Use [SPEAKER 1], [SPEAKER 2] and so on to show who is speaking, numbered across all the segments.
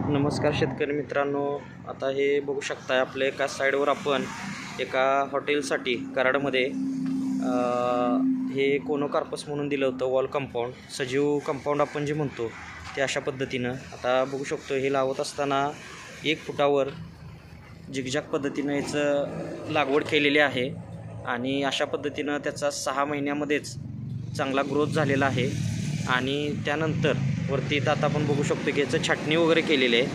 [SPEAKER 1] नमस्कार शेतकरी मित्रांनो, आता हे बघू शकता आपल्या एका साईडवर आपण एका हॉटेलसाठी कराडमध्ये हे कोनोकार्पस म्हणून दिलं होतं. वॉल कंपाऊंड, सजीव कंपाऊंड आपण जे म्हणतो ते अशा पद्धतीनं आता बघू शकतो. हे लावत असताना 1 फुटावर झिगझॅग पद्धतीनं याचं लागवड केलेली आहे आणि अशा पद्धतीनं त्याचा 6 महिन्यामध्येच चांगला ग्रोथ झालेला आहे. आणि त्यानंतर वरती आता आपण बघू शकतो की याचं छाटणी वगैरे केलेली आहे.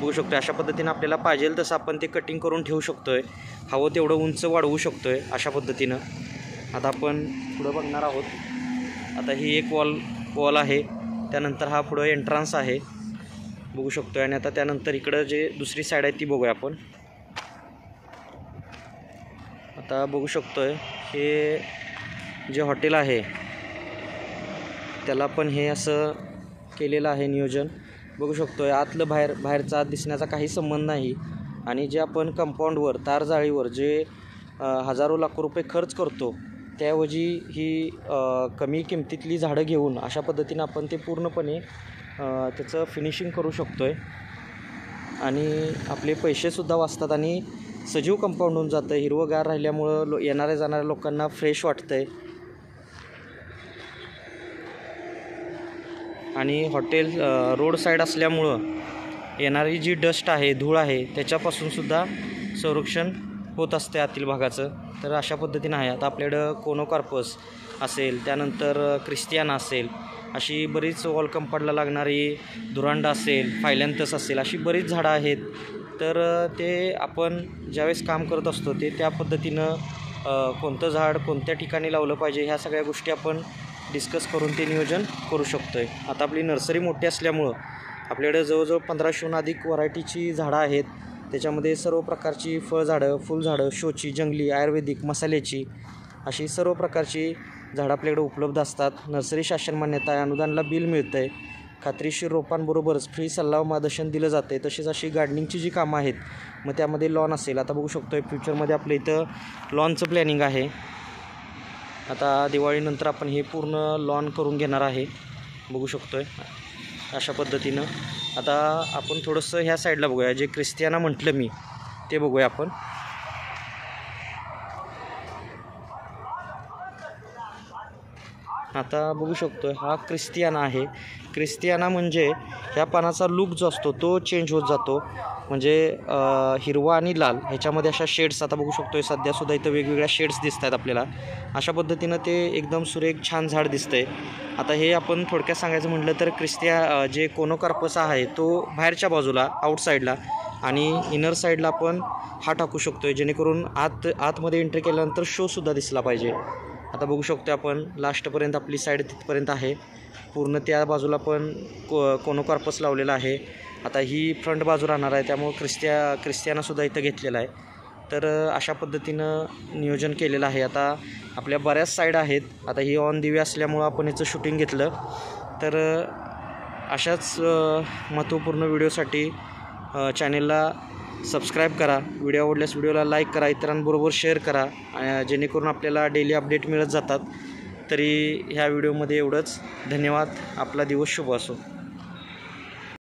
[SPEAKER 1] बघू शकतो अशा पद्धतीनं आपल्याला पाहिजे तसं आपण ते कटिंग करून ठेवू शकतो आहे. हवं तेवढं उंच वाढवू शकतो आहे अशा पद्धतीनं. आता आपण पुढं बघणार आहोत. आता ही एक वॉल आहे, त्यानंतर हा पुढं एंट्रन्स आहे बघू शकतो. आणि आता त्यानंतर इकडं जे दुसरी साईड आहे ती बघूया आपण. आता बघू शकतो आहे हे जे हॉटेल आहे त्याला पण हे असं केलेलं आहे नियोजन. बघू शकतो आतलं बाहेरचा आत दिसण्याचा काही संबंध नाही. आणि जे आपण कंपाऊंडवर तार जाळीवर जे हजारो लाखो रुपये खर्च करतो त्याऐवजी ही कमी किमतीतली झाडं घेऊन अशा पद्धतीनं आपण ते पूर्णपणे त्याचं फिनिशिंग करू शकतो आहे. आणि आपले पैसेसुद्धा वाचतात आणि सजीव कंपाऊंड होऊन जातं. हिरवंगार राहिल्यामुळं येणाऱ्या जाणाऱ्या लोकांना फ्रेश वाटतं आहे. आणि हॉटेल रोड साईड असल्यामुळं येणारी जी डस्ट आहे, धूळ आहे, त्याच्यापासूनसुद्धा संरक्षण होत असते आतील भागाचं. तर अशा पद्धतीनं आहे. आता आपल्याकडं कोनोकार्पस असेल, त्यानंतर क्रिस्टियाना असेल, अशी बरीच वॉल कंपाऊंडला लागणारी धुरांडा असेल, फायलॅन्थस असेल, अशी बरीच झाडं आहेत. तर ते आपण ज्यावेळेस काम करत असतो ते त्या पद्धतीनं कोणतं झाड कोणत्या ठिकाणी लावलं पाहिजे ह्या सगळ्या गोष्टी आपण डिस्कस करून ते नियोजन करू शकतो आहे. आता आपली नर्सरी मोठी असल्यामुळं आपल्याकडे जवळजवळ 1500हून अधिक व्हरायटीची झाडं आहेत. त्याच्यामध्ये सर्व प्रकारची फळझाडं, फुलझाडं, शोची, जंगली, आयुर्वेदिक, मसाल्याची अशी सर्व प्रकारची झाडं आपल्याकडे उपलब्ध असतात. नर्सरी शासन मान्यता आहे, अनुदानला बिल मिळतं आहे, खात्रीशीर रोपांबरोबरच फ्री सल्ला व मार्गदर्शन दिलं जातं आहे. तसेच अशी गार्डनिंगची जी कामं आहेत, मग त्यामध्ये लॉन असेल. आता बघू शकतो फ्युचरमध्ये आपल्या इथं लॉनचं प्लॅनिंग आहे. आता दिवाळीनंतर आपण हे पूर्ण लॉन करून घेणार आहे बघू शकतो आहे अशा पद्धतीनं. आता आपण थोडंसं ह्या साईडला बघूया, जे क्रिस्टियाना म्हटलं मी ते बघूया आपण. आता बघू शकतो हा क्रिस्टियाना आहे. क्रिस्टियाना म्हणजे ह्या पानाचा लुक जो असतो तो चेंज होत जातो. म्हणजे हिरवा आणि लाल ह्याच्यामध्ये अशा शेड्स आता बघू शकतो. सध्यासुद्धा इथं वेगवेगळ्या शेड्स दिसत आहेत आपल्याला. अशा पद्धतीनं ते एकदम सुरेख छान झाड दिसतं आहे. आता हे आपण थोडक्यात सांगायचं म्हटलं तर जे कोनोकार्पस आहे तो बाहेरच्या बाजूला आउटसाईडला आणि इनर साईडला आपण हा टाकू शकतो आहे, जेणेकरून आतमध्ये एंट्री केल्यानंतर शोसुद्धा दिसला पाहिजे. आता बघू शकतो आपण लास्टपर्यंत आपली साईड तिथपर्यंत आहे. पूर्ण त्या बाजूला पण कोनोकार्पस लावलेला आहे. आता ही फ्रंट बाजू राहणार आहे, त्यामुळं क्रिस्टियानासुद्धा इथं घेतलेला आहे. तर अशा पद्धतीनं नियोजन केलेलं आहे. आता आपल्या बऱ्याच साईड आहेत. आता ही ऑन दी वे असल्यामुळं आपण याचं शूटिंग घेतलं. तर अशाच महत्त्वपूर्ण व्हिडिओसाठी चॅनेलला सबस्क्राईब करा. व्हिडिओ आवडल्यास व्हिडिओला लाईक करा, इतरांबरोबर शेअर करा, जेणेकरून आपल्याला डेली अपडेट मिळत जातात. तरी ह्या व्हिडिओमध्ये एवढंच. धन्यवाद. आपला दिवस शुभ असो.